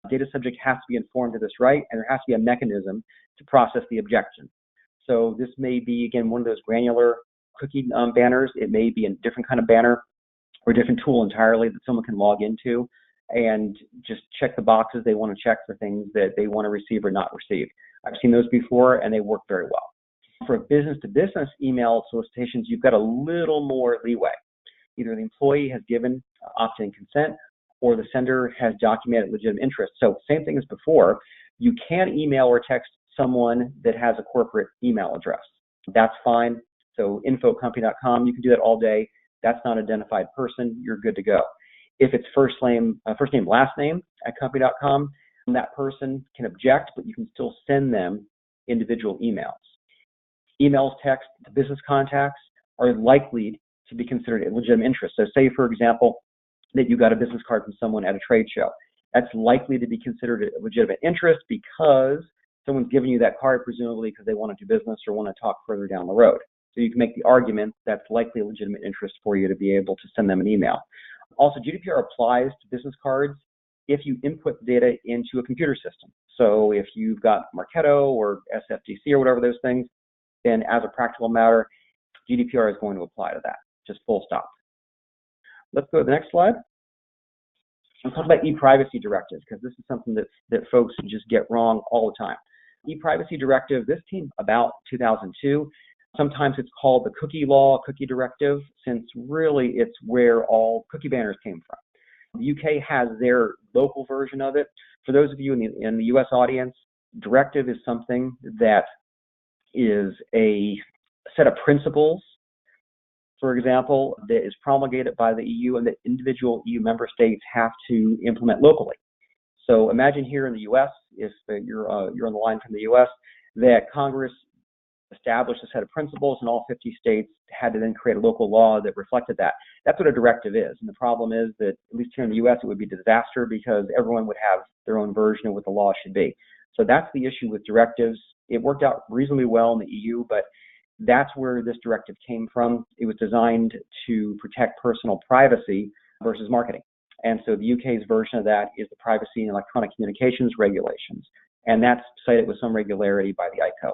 Data subject has to be informed of this right, and there has to be a mechanism to process the objection. So this may be, again, one of those granular cookie banners. It may be a different kind of banner or a different tool entirely that someone can log into and just check the boxes they want to check for things that they want to receive or not receive. I've seen those before, and they work very well. For business-to-business email solicitations, you've got a little more leeway. Either the employee has given opt-in consent, or the sender has documented legitimate interest. So same thing as before, you can email or text someone that has a corporate email address. that's fine. So info@company.com, you can do that all day. That's not an identified person, you're good to go. If it's first name, last name at company.com, that person can object, but you can still send them individual emails. Emails, text to business contacts are likely to be considered a legitimate interest. So say, for example, that you got a business card from someone at a trade show. That's likely to be considered a legitimate interest because someone's giving you that card presumably because they want to do business or want to talk further down the road. So you can make the argument that's likely a legitimate interest for you to be able to send them an email. Also, GDPR applies to business cards if you input data into a computer system. So if you've got Marketo or SFTC or whatever those things, then as a practical matter, GDPR is going to apply to that, just full stop. Let's go to the next slide. I'll talk about ePrivacy Directive because this is something that folks just get wrong all the time. ePrivacy Directive, this came about 2002. Sometimes it's called the cookie law, cookie directive, since really it's where all cookie banners came from. The UK has their local version of it. For those of you in the US audience, directive is something that is a set of principles, for example, that is promulgated by the EU and that individual EU member states have to implement locally. So imagine here in the US, if you're on the line from the US, that Congress established a set of principles and all 50 states had to then create a local law that reflected that. That's what a directive is. And the problem is that, at least here in the US, it would be a disaster because everyone would have their own version of what the law should be. So that's the issue with directives. It worked out reasonably well in the EU, but that's where this directive came from. It was designed to protect personal privacy versus marketing. And so the UK's version of that is the Privacy and Electronic Communications Regulations. And that's cited with some regularity by the ICO.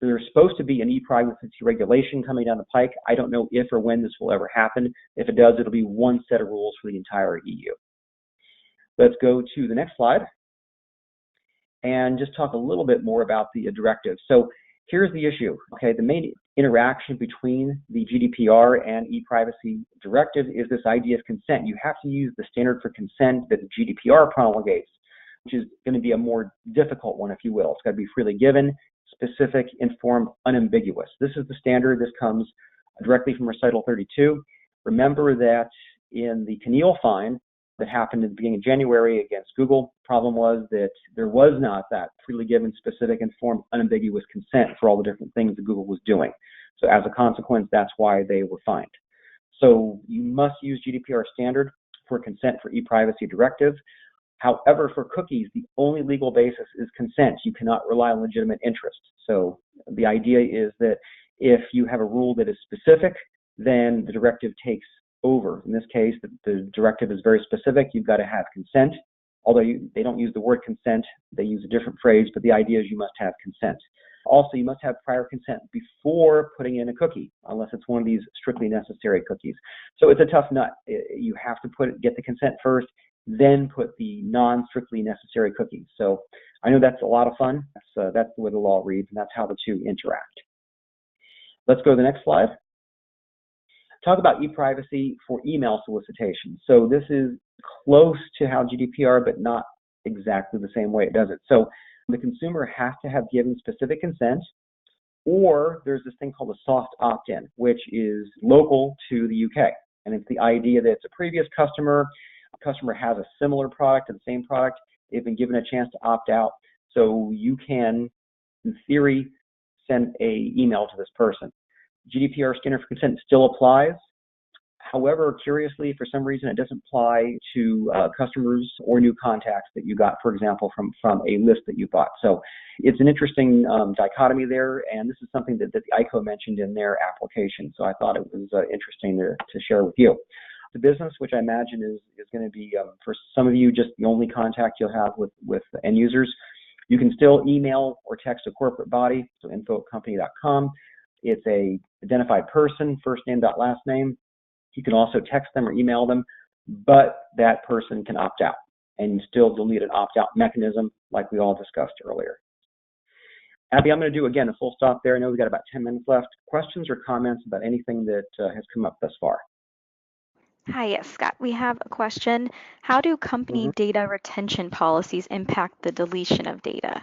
There's supposed to be an ePrivacy regulation coming down the pike. I don't know if or when this will ever happen. If it does, it'll be one set of rules for the entire EU. Let's go to the next slide and just talk a little bit more about the directive. So here's the issue. Okay, the main interaction between the GDPR and ePrivacy Directive is this idea of consent. You have to use the standard for consent that the GDPR promulgates, which is going to be a more difficult one, if you will. It's got to be freely given, specific, informed, unambiguous. This is the standard. This comes directly from Recital 32. Remember that in the Keneal fine that happened at the beginning of January against Google, the problem was that there was not that freely given, specific, informed, unambiguous consent for all the different things that Google was doing. So as a consequence, that's why they were fined. So you must use GDPR standard for consent for ePrivacy Directive. However, for cookies, the only legal basis is consent. You cannot rely on legitimate interest. So the idea is that if you have a rule that is specific, then the directive takes over. In this case, the directive is very specific. You've got to have consent. Although they don't use the word consent, they use a different phrase, but the idea is you must have consent. Also, you must have prior consent before putting in a cookie, unless it's one of these strictly necessary cookies. So it's a tough nut. You have to get the consent first, then put the non-strictly necessary cookies. So I know that's a lot of fun. That's the way the law reads, and that's how the two interact. Let's go to the next slide. Talk about ePrivacy for email solicitation. So this is close to how GDPR, but not exactly the same way it does it. So the consumer has to have given specific consent, or there's this thing called a soft opt-in, which is local to the UK. And it's the idea that it's a previous customer has a similar product or the same product, they've been given a chance to opt out. So you can, in theory, send an email to this person. GDPR standard for consent still applies. However, curiously, for some reason, it doesn't apply to customers or new contacts that you got, for example, from a list that you bought. So it's an interesting dichotomy there, and this is something that the ICO mentioned in their application. So I thought it was interesting to share with you. The business, which I imagine is going to be, for some of you, just the only contact you'll have with end users. You can still email or text a corporate body, so info@company.com. It's a identified person, first name, last name. You can also text them or email them, but that person can opt out, and you'll need an opt-out mechanism like we all discussed earlier. Abby, I'm going to do, again, a full stop there. I know we've got about 10 minutes left. Questions or comments about anything that has come up thus far? Hi, yes, Scott. We have a question. How do company data retention policies impact the deletion of data?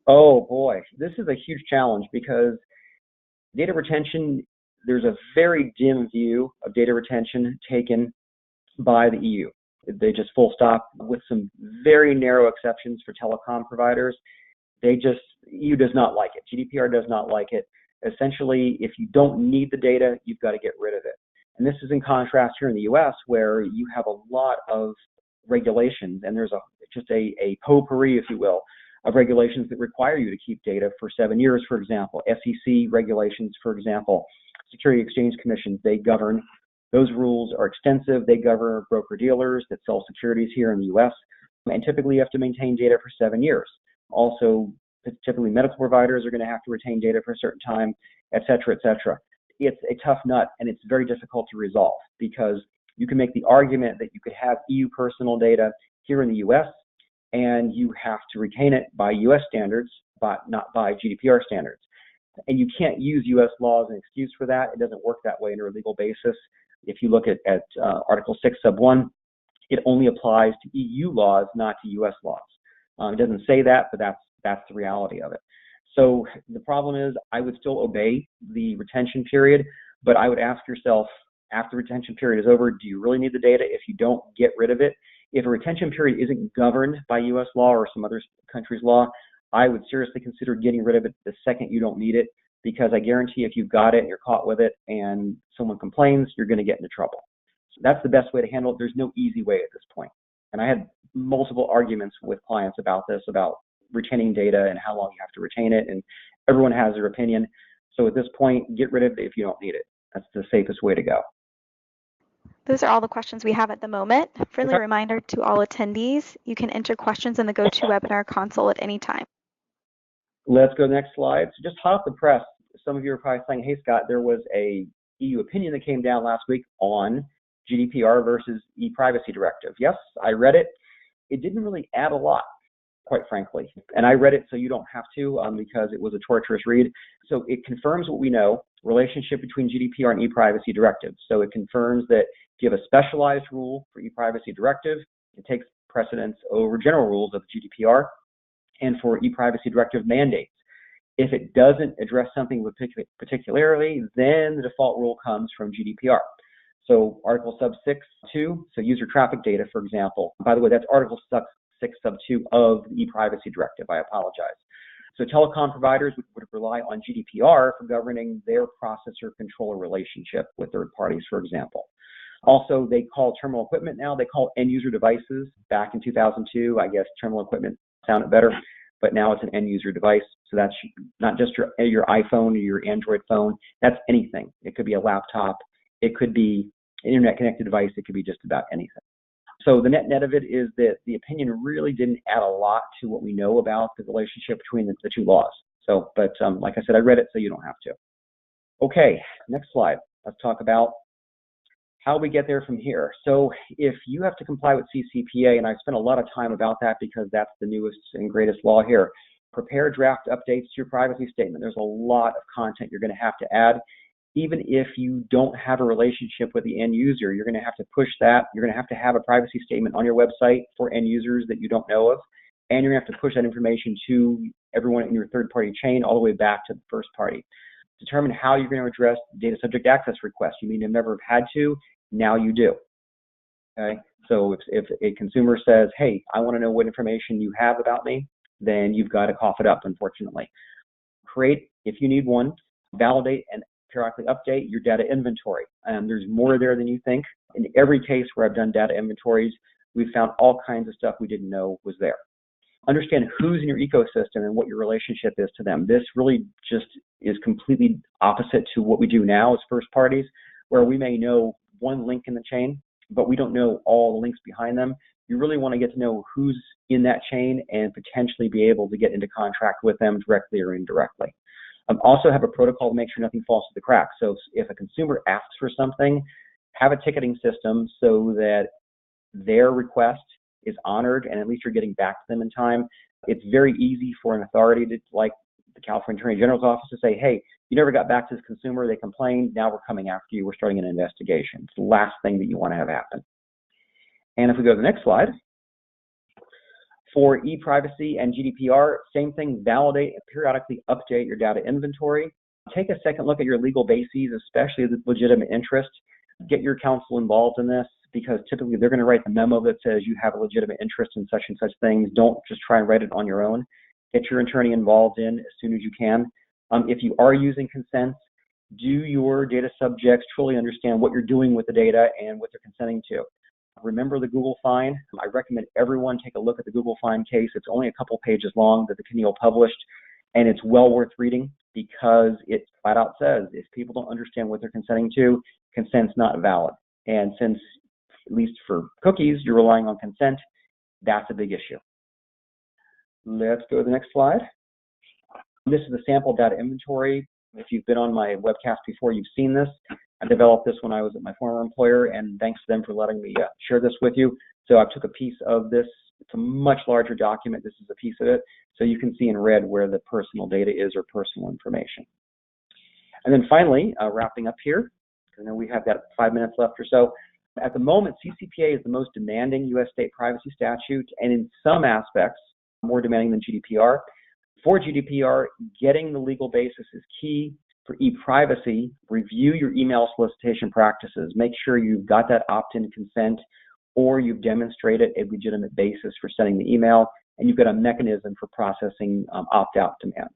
Oh boy, this is a huge challenge because Data retention, there's a very dim view of data retention taken by the EU. They just full stop, with some very narrow exceptions for telecom providers. EU does not like it. GDPR does not like it. Essentially, if you don't need the data, you've got to get rid of it. And this is in contrast here in the US, where you have a lot of regulations, and there's just a potpourri, if you will, of regulations that require you to keep data for 7 years, for example. SEC regulations, for example. Security Exchange Commissions, they govern. Those rules are extensive. They govern broker-dealers that sell securities here in the US, and typically you have to maintain data for 7 years. Also, typically medical providers are going to have to retain data for a certain time, et cetera, et cetera. It's a tough nut, and it's very difficult to resolve, because you can make the argument that you could have EU personal data here in the US, and you have to retain it by US standards, but not by GDPR standards. And you can't use US law as an excuse for that. It doesn't work that way under a legal basis. If you look at Article 6, Sub 1, it only applies to EU laws, not to US laws. It doesn't say that, but that's the reality of it. So the problem is, I would still obey the retention period, but I would ask yourself, after the retention period is over, do you really need the data? If you don't, get rid of it. If a retention period isn't governed by US law or some other country's law, I would seriously consider getting rid of it the second you don't need it, because I guarantee if you've got it and you're caught with it and someone complains, you're going to get into trouble. So that's the best way to handle it. There's no easy way at this point. And I had multiple arguments with clients about this, about retaining data and how long you have to retain it, and everyone has their opinion. So at this point, get rid of it if you don't need it. That's the safest way to go. Those are all the questions we have at the moment. Friendly Okay. reminder to all attendees, you can enter questions in the GoToWebinar console at any time. Let's go to the next slide. So just hot off the press, some of you are probably saying, hey, Scott, there was a EU opinion that came down last week on GDPR versus ePrivacy Directive. Yes, I read it. It didn't really add a lot, quite frankly. And I read it so you don't have to, because it was a torturous read. So it confirms what we know, relationship between GDPR and ePrivacy Directive. So it confirms that if you have a specialized rule for ePrivacy Directive, it takes precedence over general rules of GDPR and for ePrivacy Directive mandates. If it doesn't address something particularly, then the default rule comes from GDPR. So Article Sub 6(2), so user traffic data, for example. By the way, that's Article 6 Sub 2 of the ePrivacy Directive. I apologize. So telecom providers would rely on GDPR for governing their processor controller relationship with third parties, for example. Also, they call terminal equipment now, they call end user devices. Back in 2002, I guess terminal equipment sounded better, but now it's an end user device. So that's not just your iPhone or your Android phone, that's anything. It could be a laptop, it could be an internet connected device, it could be just about anything. So the net of it is that the opinion really didn't add a lot to what we know about the relationship between the two laws. So, but like I said, I read it so you don't have to. Okay, next slide. Let's talk about how we get there from here. So if you have to comply with CCPA, and I spent a lot of time about that because that's the newest and greatest law here, prepare draft updates to your privacy statement. There's a lot of content you're going to have to add. Even if you don't have a relationship with the end user, you're going to have to push that. You're going to have a privacy statement on your website for end users that you don't know of, and you're going to have to push that information to everyone in your third-party chain all the way back to the first party. Determine how you're going to address data subject access requests. You may never have had to, now you do. Okay, so if a consumer says, hey, I want to know what information you have about me, then you've got to cough it up, unfortunately. Create, if you need one, validate and periodically update your data inventory. There's more there than you think. In every case where I've done data inventories, we've found all kinds of stuff we didn't know was there. Understand who's in your ecosystem and what your relationship is to them. This really just is completely opposite to what we do now as first parties, where we may know one link in the chain, but we don't know all the links behind them. You really want to get to know who's in that chain and potentially be able to get into contract with them directly or indirectly. Also have a protocol to make sure nothing falls through the cracks. So if a consumer asks for something, have a ticketing system so that their request is honored and at least you're getting back to them in time. It's very easy for an authority to, like the California Attorney General's office, to say, hey, you never got back to this consumer, they complained, now we're coming after you, we're starting an investigation. It's the last thing that you want to have happen. And if we go to the next slide, for ePrivacy and GDPR, same thing, validate and periodically update your data inventory. Take a second look at your legal bases, especially the legitimate interest. Get your counsel involved in this because typically they're going to write the memo that says you have a legitimate interest in such and such things. Don't just try and write it on your own. Get your attorney involved in as soon as you can. If you are using consents, do your data subjects truly understand what you're doing with the data and what they're consenting to? Remember the Google fine. I recommend everyone take a look at the Google fine case. It's only a couple pages long that the Keneal published, and it's well worth reading because it flat out says if people don't understand what they're consenting to, consent's not valid. And since, at least for cookies, you're relying on consent, that's a big issue. Let's go to the next slide. This is the sample data inventory. If you've been on my webcast before, you've seen this. I developed this when I was at my former employer, and thanks to them for letting me share this with you. So I took a piece of this. It's a much larger document. This is a piece of it. So you can see in red where the personal data is or personal information. And then finally, wrapping up here, I know we have got 5 minutes left or so. At the moment, CCPA is the most demanding U.S. state privacy statute, and in some aspects, more demanding than GDPR. For GDPR, getting the legal basis is key. For ePrivacy, review your email solicitation practices. Make sure you've got that opt-in consent or you've demonstrated a legitimate basis for sending the email, and you've got a mechanism for processing opt-out demands.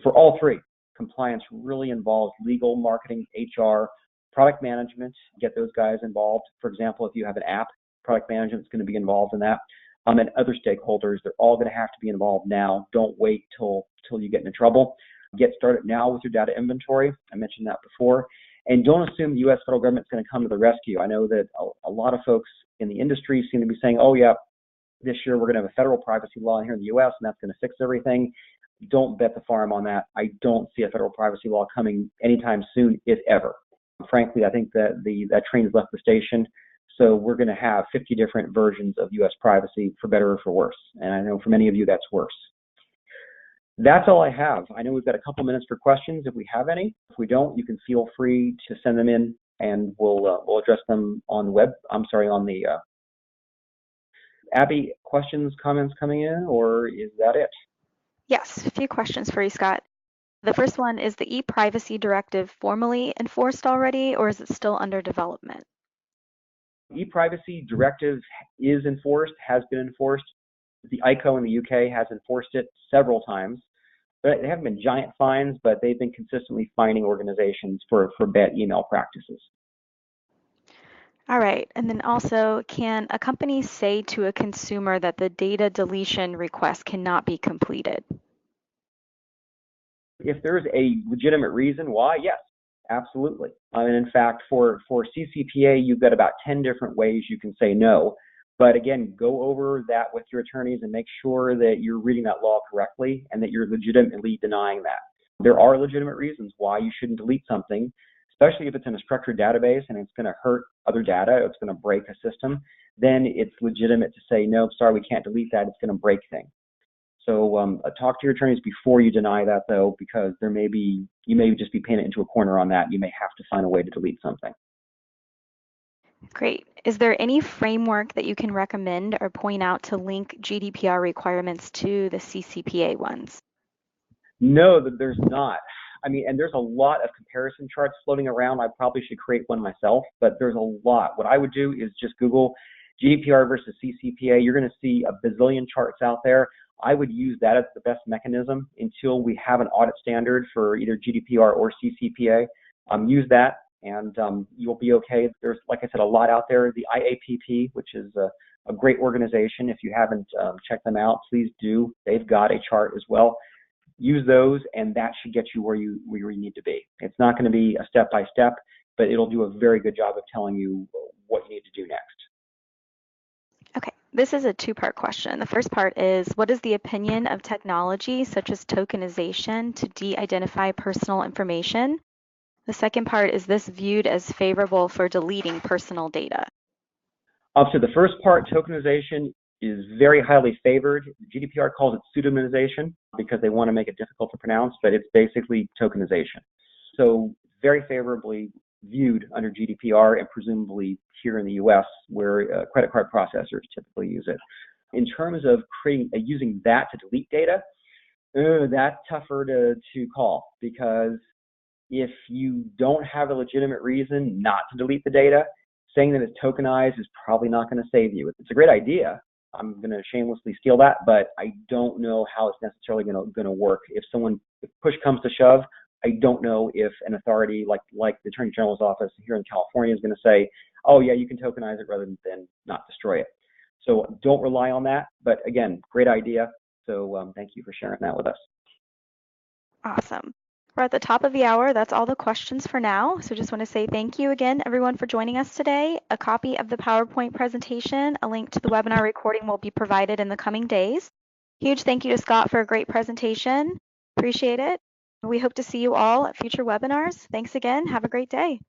For all three, compliance really involves legal, marketing, HR, product management. Get those guys involved. For example, if you have an app, product management is going to be involved in that. And other stakeholders, they're all going to have to be involved now. Don't wait till you get into trouble. Get started now with your data inventory. I mentioned that before. And don't assume the U.S. federal government is going to come to the rescue. I know that a lot of folks in the industry seem to be saying, oh, yeah, this year we're going to have a federal privacy law here in the U.S. and that's going to fix everything. Don't bet the farm on that. I don't see a federal privacy law coming anytime soon, if ever. Frankly, I think that that train's left the station. So we're going to have 50 different versions of U.S. privacy, for better or for worse. And I know for many of you that's worse. That's all I have. I know we've got a couple minutes for questions if we have any. If we don't, you can feel free to send them in and we'll address them on the web. On the Abby, questions, comments coming in, or is that it? Yes, a few questions for you, Scott. The first one, is the ePrivacy Directive formally enforced already, or is it still under development? ePrivacy Directive is enforced, has been enforced. The ICO in the UK has enforced it several times. They haven't been giant fines, but they've been consistently fining organizations for bad email practices. All right, and then also, can a company say to a consumer that the data deletion request cannot be completed? If there's a legitimate reason why, yes, absolutely. And in fact, for CCPA, you've got about 10 different ways you can say no. But again, go over that with your attorneys and make sure that you're reading that law correctly and that you're legitimately denying that. There are legitimate reasons why you shouldn't delete something, especially if it's in a structured database and it's going to hurt other data, it's going to break a system. Then it's legitimate to say, no, sorry, we can't delete that, it's going to break things. So talk to your attorneys before you deny that, though, because you may just be painted into a corner on that. You may have to find a way to delete something. Great. Is there any framework that you can recommend or point out to link GDPR requirements to the CCPA ones? No, there's not. I mean, and there's a lot of comparison charts floating around. I probably should create one myself, but there's a lot. What I would do is just Google GDPR versus CCPA. You're going to see a bazillion charts out there. I would use that as the best mechanism until we have an audit standard for either GDPR or CCPA. Use that and you'll be okay. There's, like I said, a lot out there. The IAPP, which is a great organization. If you haven't checked them out, please do. They've got a chart as well. Use those, and that should get you where you need to be. It's not going to be a step-by-step, but it'll do a very good job of telling you what you need to do next. Okay, this is a two-part question. The first part is, what is the opinion of technology such as tokenization to de-identify personal information? The second part, is this viewed as favorable for deleting personal data? So the first part, tokenization, is very highly favored. GDPR calls it pseudonymization because they want to make it difficult to pronounce, but it's basically tokenization. So very favorably viewed under GDPR and presumably here in the US where credit card processors typically use it. In terms of using that to delete data, that's tougher to call because if you don't have a legitimate reason not to delete the data, saying that it's tokenized is probably not going to save you. It's a great idea. I'm going to shamelessly steal that, but I don't know how it's necessarily going to work. If push comes to shove, I don't know if an authority like the Attorney General's office here in California is going to say, oh yeah, you can tokenize it rather than not destroy it. So don't rely on that. But again, great idea. So thank you for sharing that with us. Awesome. We're at the top of the hour. That's all the questions for now. So just want to say thank you again, everyone, for joining us today. A copy of the PowerPoint presentation, a link to the webinar recording will be provided in the coming days. Huge thank you to Scott for a great presentation. Appreciate it. We hope to see you all at future webinars. Thanks again. Have a great day.